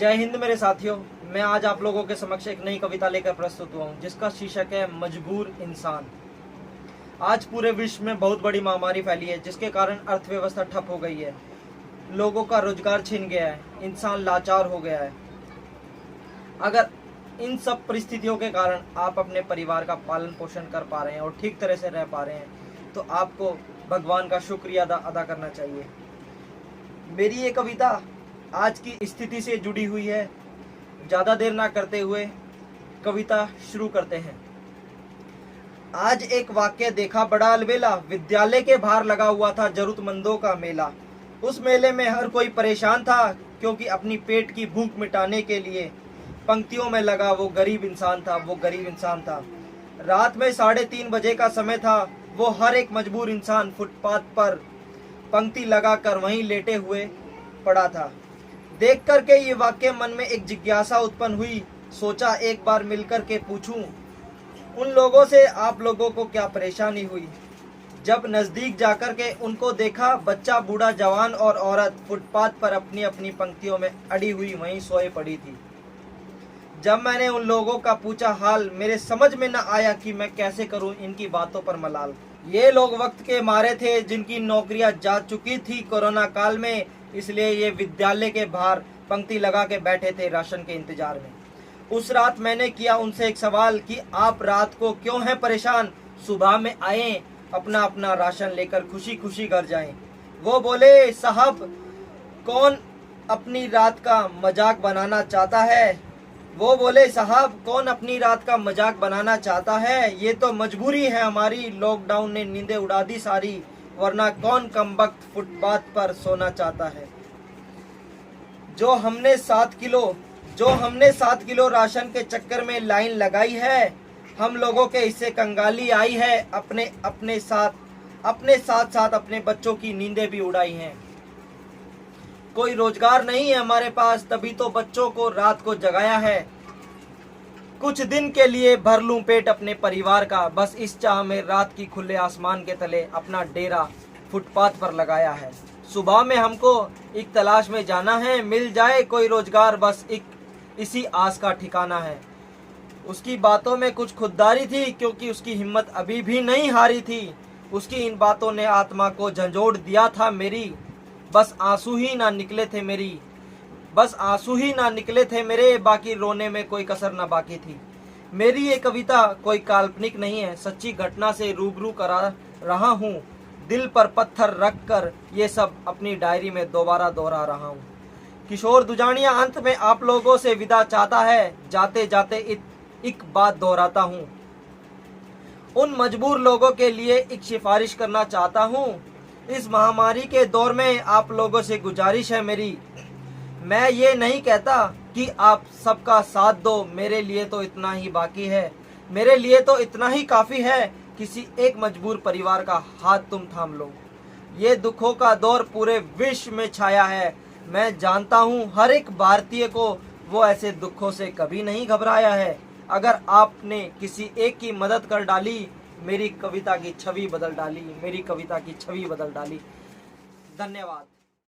जय हिंद मेरे साथियों। मैं आज आप लोगों के समक्ष एक नई कविता लेकर प्रस्तुत हुआ हूँ जिसका शीर्षक है मजबूर इंसान। आज पूरे विश्व में बहुत बड़ी महामारी फैली है जिसके कारण अर्थव्यवस्था ठप हो गई है, लोगों का रोजगार छिन गया है, इंसान लाचार हो गया है। अगर इन सब परिस्थितियों के कारण आप अपने परिवार का पालन पोषण कर पा रहे हैं और ठीक तरह से रह पा रहे हैं तो आपको भगवान का शुक्रिया अदा करना चाहिए। मेरी ये कविता आज की स्थिति से जुड़ी हुई है। ज़्यादा देर ना करते हुए कविता शुरू करते हैं। आज एक वाक्य देखा बड़ा अलबेला, विद्यालय के बाहर लगा हुआ था जरूरतमंदों का मेला। उस मेले में हर कोई परेशान था क्योंकि अपनी पेट की भूख मिटाने के लिए पंक्तियों में लगा वो गरीब इंसान था। रात में 3:30 बजे का समय था। वो हर एक मजबूर इंसान फुटपाथ पर पंक्ति लगाकर वहीं लेटे हुए पड़ा था। देख करके ये वाक्य मन में एक जिज्ञासा उत्पन्न हुई। सोचा एक बार मिलकर के पूछूं उन लोगों से, आप लोगों को क्या परेशानी हुई। जब नजदीक जाकर के उनको देखा, बच्चा, बूढ़ा, जवान और औरत फुटपाथ पर अपनी अपनी पंक्तियों में अड़ी हुई वहीं सोए पड़ी थी। जब मैंने उन लोगों का पूछा हाल, मेरे समझ में न आया कि मैं कैसे करूं इनकी बातों पर मलाल। ये लोग वक्त के मारे थे जिनकी नौकरियां जा चुकी थी कोरोना काल में, इसलिए ये विद्यालय के बाहर पंक्ति लगा के बैठे थे राशन के इंतजार में। उस रात मैंने किया उनसे एक सवाल कि आप रात को क्यों हैं परेशान, सुबह में आए अपना अपना राशन लेकर खुशी खुशी घर जाएं। वो बोले, साहब कौन अपनी रात का मजाक बनाना चाहता है। ये तो मजबूरी है हमारी, लॉकडाउन ने नींदें उड़ा दी सारी, वरना कौन कमबख्त फुटपाथ पर सोना चाहता है। जो हमने 7 किलो राशन के चक्कर में लाइन लगाई है, हम लोगों के इससे कंगाली आई है। अपने साथ अपने बच्चों की नींदें भी उड़ाई हैं। कोई रोजगार नहीं है हमारे पास, तभी तो बच्चों को रात को जगाया है। कुछ दिन के लिए भर लूं पेट अपने परिवार का, बस इस चाह में रात की खुले आसमान के तले अपना डेरा फुटपाथ पर लगाया है। सुबह में हमको एक तलाश में जाना है, मिल जाए कोई रोजगार, बस इसी आस का ठिकाना है। उसकी बातों में कुछ खुददारी थी क्योंकि उसकी हिम्मत अभी भी नहीं हारी थी। उसकी इन बातों ने आत्मा को झंझोड़ दिया था मेरी, बस आंसू ही ना निकले थे मेरे, बाकी रोने में कोई कसर ना बाकी थी। मेरी ये कविता कोई काल्पनिक नहीं है, सच्ची घटना से रूबरू करा रहा हूँ। दिल पर पत्थर रख कर ये सब अपनी डायरी में दोबारा दोहरा रहा हूँ। किशोर दुजानिया अंत में आप लोगों से विदा चाहता है, जाते जाते एक बात दोहराता हूँ। उन मजबूर लोगों के लिए एक सिफारिश करना चाहता हूँ। इस महामारी के दौर में आप लोगों से गुजारिश है मेरी, मैं ये नहीं कहता कि आप सबका साथ दो, मेरे लिए तो इतना ही काफ़ी है। किसी एक मजबूर परिवार का हाथ तुम थाम लो। ये दुखों का दौर पूरे विश्व में छाया है। मैं जानता हूँ हर एक भारतीय को वो ऐसे दुखों से कभी नहीं घबराया है। अगर आपने किसी एक की मदद कर डाली, मेरी कविता की छवि बदल डाली। धन्यवाद।